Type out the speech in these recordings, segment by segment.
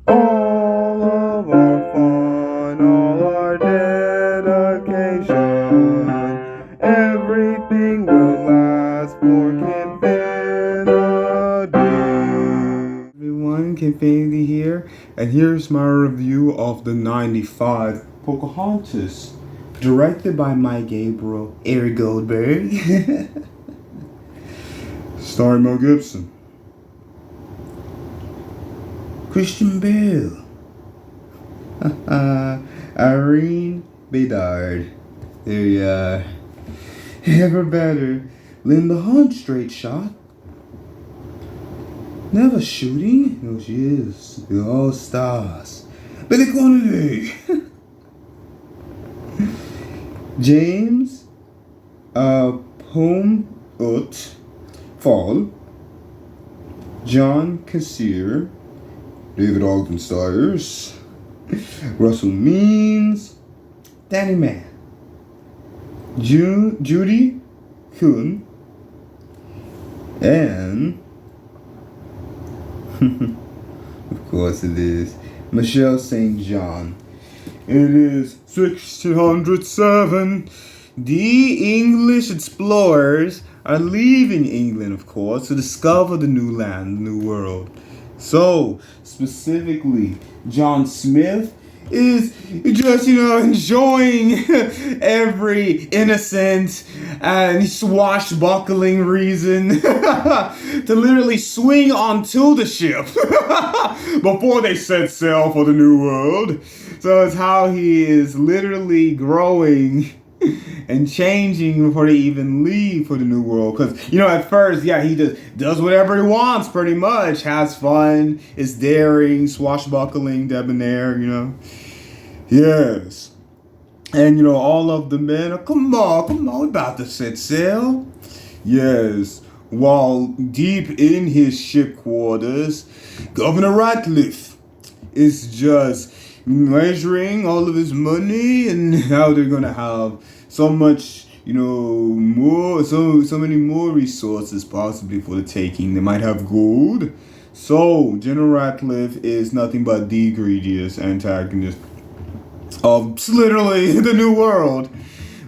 All of our fun, all our dedication, everything will last for Kinfinity. Everyone, Kinfinity here, and here's my review of the 95 Pocahontas, directed by Mike Gabriel, Eric Goldberg, starring Mel Gibson, Christian Bale, Irene Bedard. There you are. Ever better. Linda Hunt, straight shot. Never shooting. No, she is. We're all stars. Billy Connolly. James Pomut Fall. John Cassier. David Ogden Stiers. Russell Means. Danny Mann. Judy Kuhn. And of course it is Michelle St. John. It is 1607. The English explorers are leaving England, of course, to discover the new land, the new world. So, specifically, John Smith is just, enjoying every innocent and swashbuckling reason to literally swing onto the ship before they set sail for the new world. So it's how he is literally growing and changing before they even leave for the new world. Because, at first, he just does whatever he wants, pretty much. Has fun, is daring, swashbuckling, debonair, Yes. And, all of the men are, come on, we're about to set sail. Yes. While deep in his ship quarters, Governor Ratcliffe is just measuring all of his money and how they're gonna have so much, more, so many more resources possibly for the taking. They might have gold. So General Ratcliffe is nothing but the egregious antagonist of literally the new world,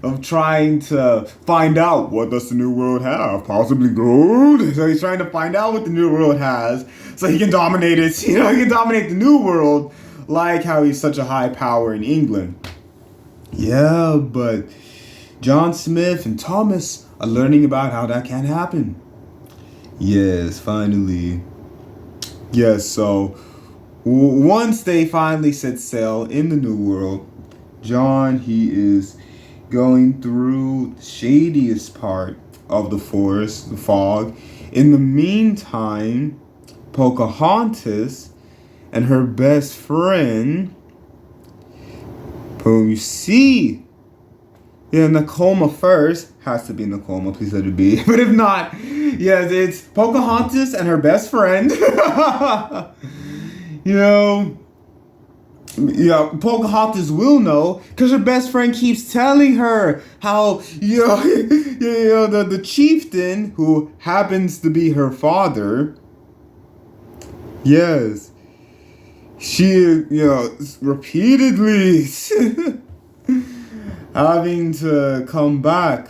of trying to find out what does the new world have, possibly gold. So he's trying to find out what the new world has so he can dominate it. He can dominate the new world, like how he's such a high power in England. Yeah, but John Smith and Thomas are learning about how that can happen. Yes, finally. Yes, so once they finally set sail in the new world, John, he is going through the shadiest part of the forest, the fog. In the meantime, Pocahontas and her best friend, who you see, Nakoma first, has to be Nakoma, please let it be. But if not, yes, it's Pocahontas and her best friend. Pocahontas will know because her best friend keeps telling her how, the chieftain who happens to be her father, yes, she, repeatedly having to come back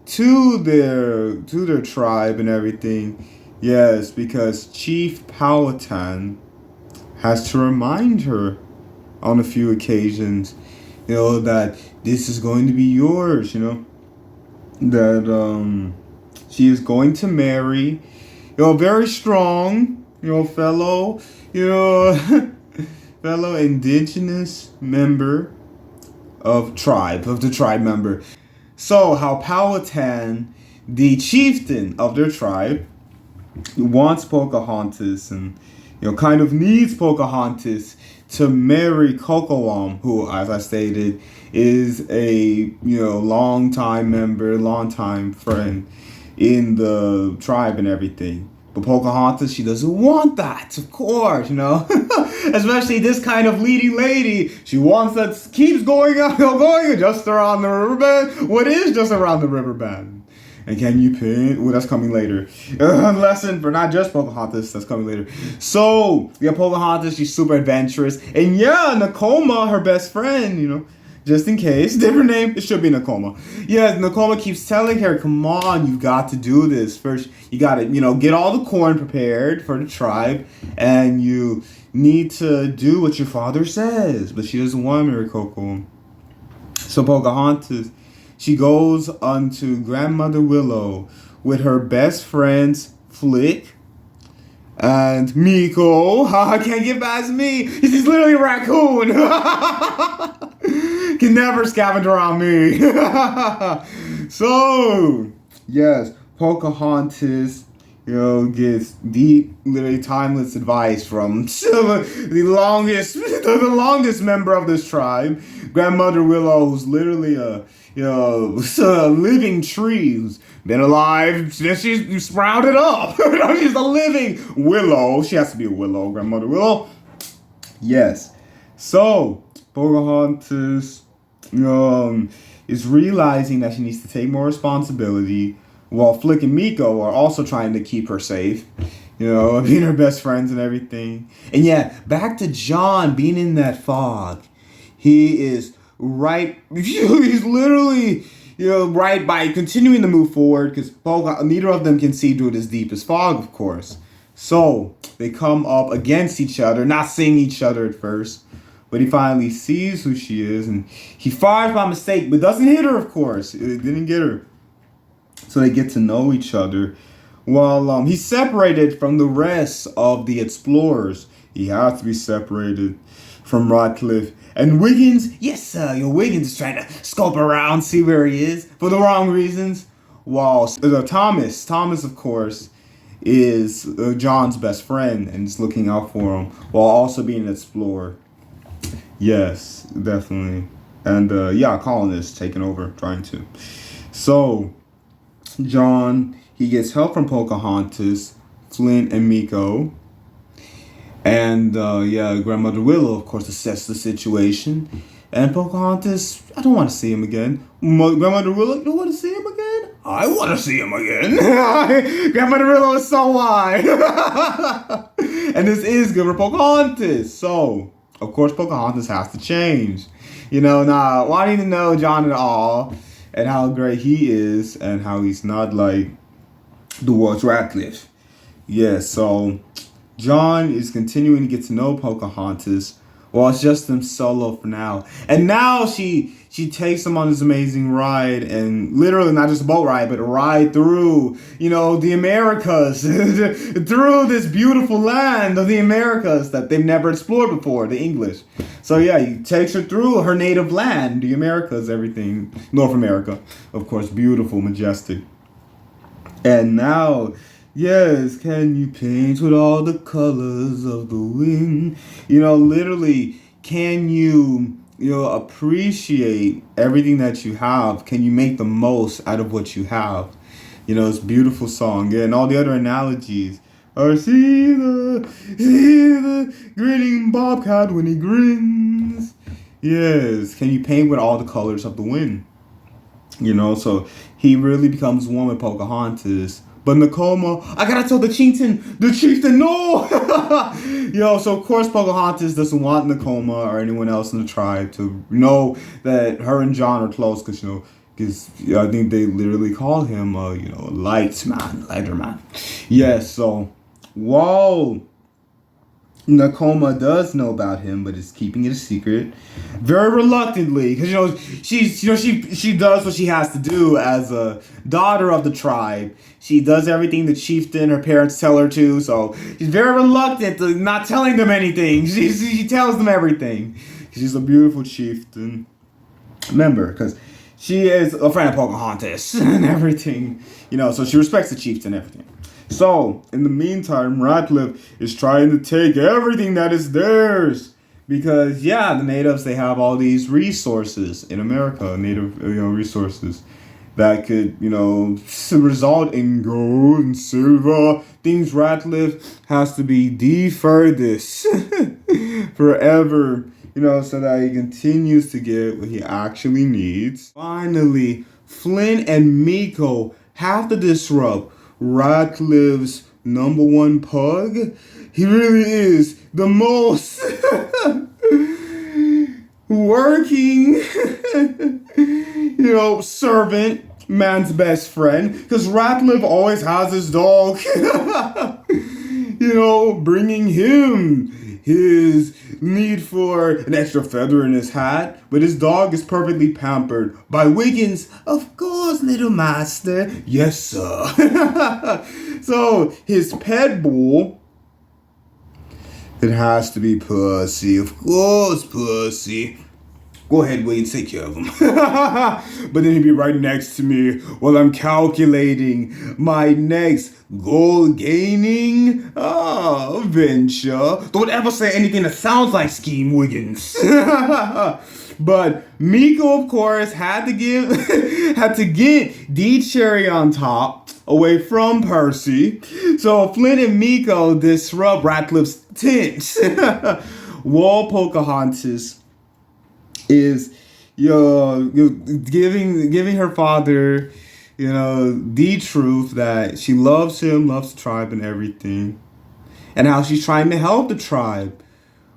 to their tribe and everything. Yes, because Chief Powhatan has to remind her on a few occasions, that this is going to be yours, that she is going to marry, very strong, fellow, fellow indigenous member of the tribe member. So how Powhatan, the chieftain of their tribe, wants Pocahontas and, kind of needs Pocahontas to marry Kokowam, who, as I stated, is a, long-time member, long-time friend in the tribe and everything. But Pocahontas, she doesn't want that, of course, Especially this kind of leading lady. She wants keeps going just around the riverbed. What is just around the riverbed? And can you paint? Well, that's coming later. Lesson for not just Pocahontas, that's coming later. So, yeah, Pocahontas, she's super adventurous. And yeah, Nakoma, her best friend, just in case. Different name, it should be Nakoma. Yeah, Nakoma keeps telling her, come on, you've got to do this. First, you got to, get all the corn prepared for the tribe. And you need to do what your father says. But she doesn't want to marry Coco. So Pocahontas, she goes unto Grandmother Willow with her best friends, Flick and Miko. I can't get past me. He's literally a raccoon. Can never scavenge around me. So, yes, Pocahontas, gets deep, literally timeless advice from the longest member of this tribe, Grandmother Willow, who's literally a living tree who's been alive since she's sprouted up. She's a living willow. She has to be a willow, Grandmother Willow. Yes. So, Pocahontas, is realizing that she needs to take more responsibility, while Flick and Miko are also trying to keep her safe, being her best friends and everything. And yeah, back to John being in that fog. He is right. He's literally, right by continuing to move forward because neither of them can see through this deepest fog, of course. So they come up against each other, not seeing each other at first. But he finally sees who she is and he fires by mistake, but doesn't hit her, of course. It didn't get her. So they get to know each other. While he's separated from the rest of the explorers. He has to be separated from Ratcliffe. And Wiggins, yes sir, Wiggins is trying to scope around, see where he is, for the wrong reasons. While Thomas, of course, is John's best friend and is looking out for him, while also being an explorer. Yes, definitely. And colonists taking over, trying to. So, John, he gets help from Pocahontas, Flint, and Miko. And, Grandmother Willow, of course, assesses the situation. And Pocahontas, I don't want to see him again. Grandmother Willow, you don't want to see him again? I want to see him again. Grandmother Willow is so wide. And this is good for Pocahontas. So, of course, Pocahontas has to change. Not wanting to know John at all. And how great he is, and how he's not like the world's Ratcliffe. So John is continuing to get to know Pocahontas, while it's just them solo for now. And now she takes him on this amazing ride, and literally not just a boat ride, but a ride through, the Americas, through this beautiful land of the Americas that they've never explored before, the English. So yeah, he takes her through her native land, the Americas, everything, North America, of course, beautiful, majestic. And now, yes, can you paint with all the colors of the wind? Literally, can you appreciate everything that you have? Can you make the most out of what you have? It's a beautiful song. Yeah, and all the other analogies. Or see the grinning bobcat when he grins. Yes, can you paint with all the colors of the wind? So he really becomes one with Pocahontas. But Nakoma, I gotta tell the chieftain, no! So of course Pocahontas doesn't want Nakoma or anyone else in the tribe to know that her and John are close, because I think they literally call him, lighter man. Yes, so while Nakoma does know about him, but is keeping it a secret, very reluctantly, because she does what she has to do as a daughter of the tribe. She does everything the chieftain, her parents tell her to, so she's very reluctant to not telling them anything. She tells them everything. She's a beautiful chieftain. Remember, because she is a friend of Pocahontas and everything, so she respects the chieftain and everything. So, in the meantime, Ratcliffe is trying to take everything that is theirs. Because, the natives, they have all these resources in America, native, resources that could, result in gold and silver. Things Ratcliffe has to be the furthest forever, so that he continues to get what he actually needs. Finally, Flynn and Miko have to disrupt Radcliffe's number one pug. He really is the most working, servant, man's best friend. Because Radcliffe always has his dog, bringing him his need for an extra feather in his hat. But his dog is perfectly pampered by Wiggins. Of course, little master. Yes, sir. So his pet bull, it has to be Pussy. Of course, Pussy. Go ahead, Wayne, take care of him. But then he'd be right next to me while I'm calculating my next goal gaining venture. Don't ever say anything that sounds like Scheme Wiggins. But Miko, of course, had to get D Cherry on top away from Percy. So Flint and Miko disrupt Radcliffe's tent. While Pocahontas is giving her father the truth that she loves him, loves the tribe and everything, and how she's trying to help the tribe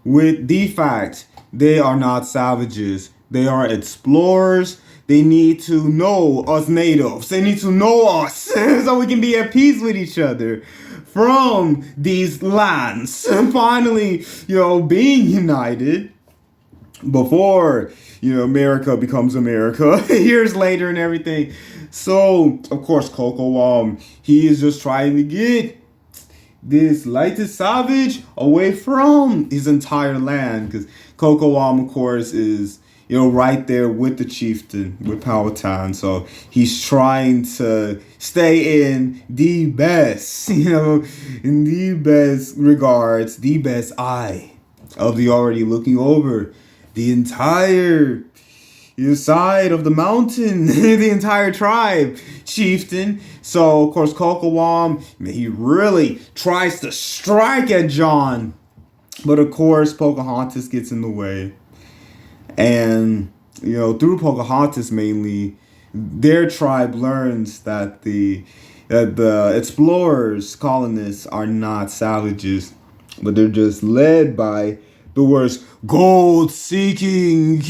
with the fact they are not savages, they are explorers. They need to know us natives. They need to know us so we can be at peace with each other from these lands. And finally, being united before, America becomes America years later and everything. So, of course, Coco, he is just trying to get this lightest savage away from his entire land. Because Coco, of course, is, right there with the chieftain, with Powhatan. So he's trying to stay in the best, in the best regards, the best eye of the already looking over the entire side of the mountain, the entire tribe chieftain. So, of course, Cocoam, he really tries to strike at John. But, of course, Pocahontas gets in the way. And, through Pocahontas mainly, their tribe learns that the explorers, colonists, are not savages, but they're just led by the words gold seeking,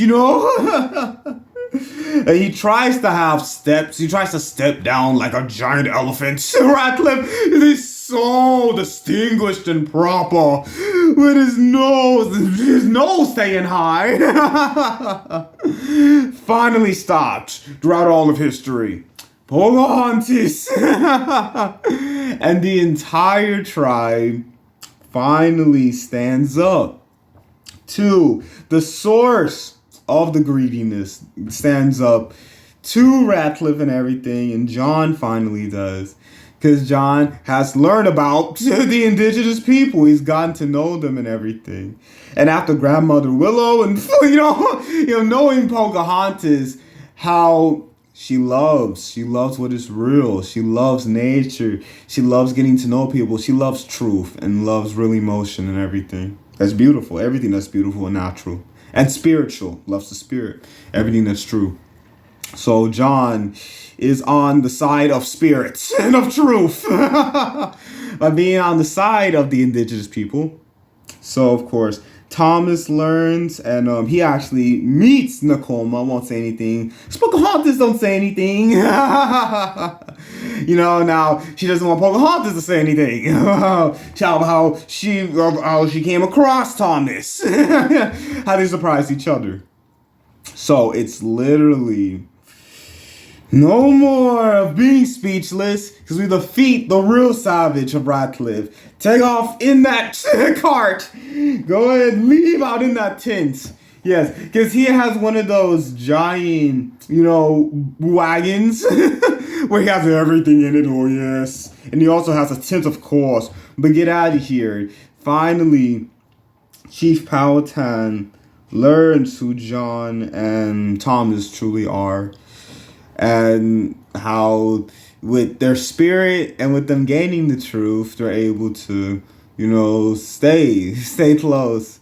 And he tries to have steps. He tries to step down like a giant elephant. Radcliffe is so distinguished and proper with his nose staying high. Finally stopped throughout all of history. Pocahontas and the entire tribe finally stands up to the source of the greediness, stands up to Radcliffe and everything, and John finally does. Because John has learned about the indigenous people. He's gotten to know them and everything. And after Grandmother Willow and, knowing Pocahontas, how she loves what is real. She loves nature. She loves getting to know people. She loves truth and loves real emotion and everything. That's beautiful. Everything that's beautiful and natural. And spiritual. Loves the spirit. Everything that's true. So John is on the side of spirits and of truth. By being on the side of the indigenous people. So, of course, Thomas learns, and he actually meets Nakoma. Won't say anything. Pocahontas don't say anything. Now she doesn't want Pocahontas to say anything. How she came across Thomas. How they surprised each other. So it's literally no more of being speechless, because we defeat the real savage of Radcliffe. Take off in that cart. Go ahead and leave out in that tent. Yes, because he has one of those giant, wagons where he has everything in it. Oh, yes. And he also has a tent, of course. But get out of here. Finally, Chief Powhatan learns who John and Thomas truly are. And how with their spirit and with them gaining the truth, they're able to, stay close.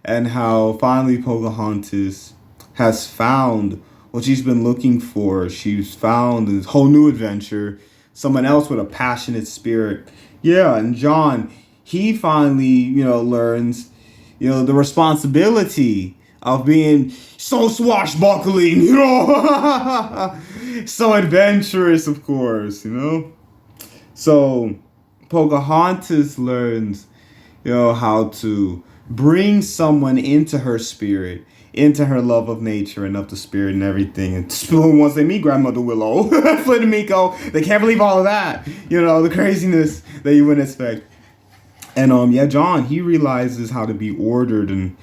And how finally Pocahontas has found what she's been looking for. She's found this whole new adventure. someone else with a passionate spirit. Yeah, and John, he finally, learns, the responsibility of being so swashbuckling, so adventurous, of course. So Pocahontas learns, how to bring someone into her spirit, into her love of nature and of the spirit and everything. And who wants to meet Grandmother Willow, Flint and Miko? They can't believe all of that. The craziness that you wouldn't expect. And John, he realizes how to be ordered and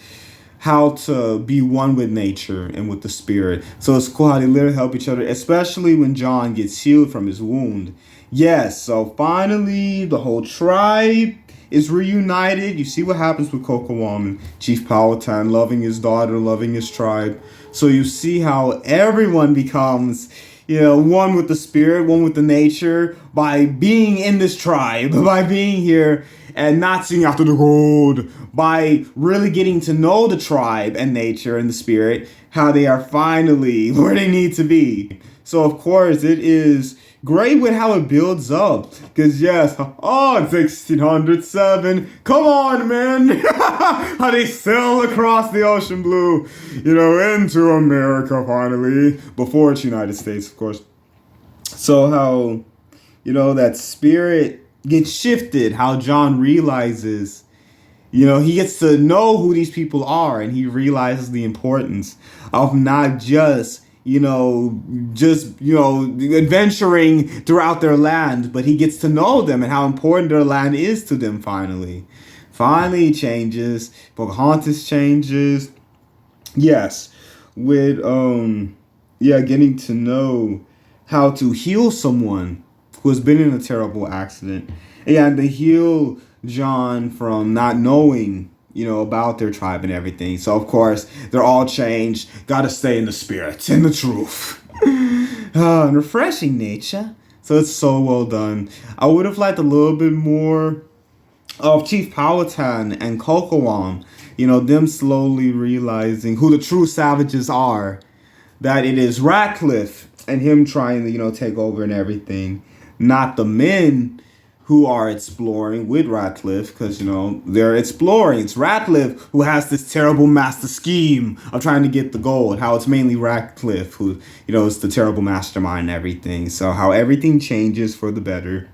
how to be one with nature and with the spirit. So it's cool how they literally help each other, especially when John gets healed from his wound. Yes, so finally the whole tribe is reunited. You see what happens with Kokowam and Chief Powhatan loving his daughter, loving his tribe. So you see how everyone becomes, one with the spirit, one with the nature by being in this tribe, by being here and not seeing after the gold, by really getting to know the tribe and nature and the spirit, how they are finally where they need to be. So of course it is great with how it builds up. Because yes, 1607, come on, man. How they sail across the ocean blue, into America finally. Before it's United States, of course. So how, that spirit gets shifted, how John realizes, he gets to know who these people are, and he realizes the importance of not just adventuring throughout their land, but he gets to know them and how important their land is to them finally. Finally changes. Pocahontas changes. Yes. With, getting to know how to heal someone who has been in a terrible accident. And to heal John from not knowing about their tribe and everything. So, of course, they're all changed. Gotta stay in the spirit and the truth. And refreshing nature. So it's so well done. I would have liked a little bit more of Chief Powhatan and Kokowam. Them slowly realizing who the true savages are. That it is Ratcliffe and him trying to, take over and everything. Not the men who are exploring with Ratcliffe, because, they're exploring. It's Ratcliffe who has this terrible master scheme of trying to get the gold. How it's mainly Ratcliffe who, is the terrible mastermind and everything. So how everything changes for the better.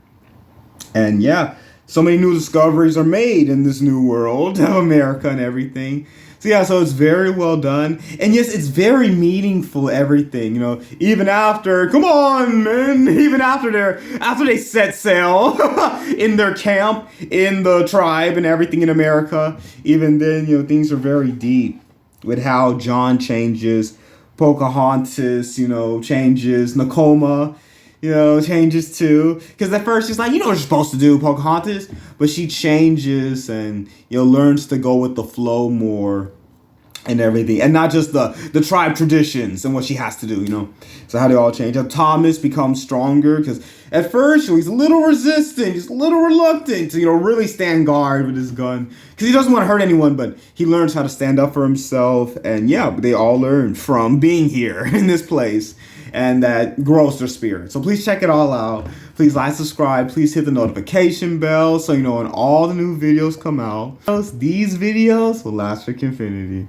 And yeah, so many new discoveries are made in this new world of America and everything. So yeah, so it's very well done. And yes, it's very meaningful, everything, even after, come on, man, even after they set sail in their camp, in the tribe and everything in America, even then, things are very deep with how John changes, Pocahontas, changes, Nakoma, changes too. Because at first she's like, what you're supposed to do, Pocahontas. But she changes and, learns to go with the flow more and everything. And not just the tribe traditions and what she has to do, So how they all change. How Thomas becomes stronger. Because at first he's a little resistant. He's a little reluctant to, really stand guard with his gun. Because he doesn't want to hurt anyone. But he learns how to stand up for himself. And yeah, they all learn from being here in this place. And that grows their spirit. So please check it all out. Please like, subscribe. Please hit the notification bell so when all the new videos come out. These videos will last for Kenfinity.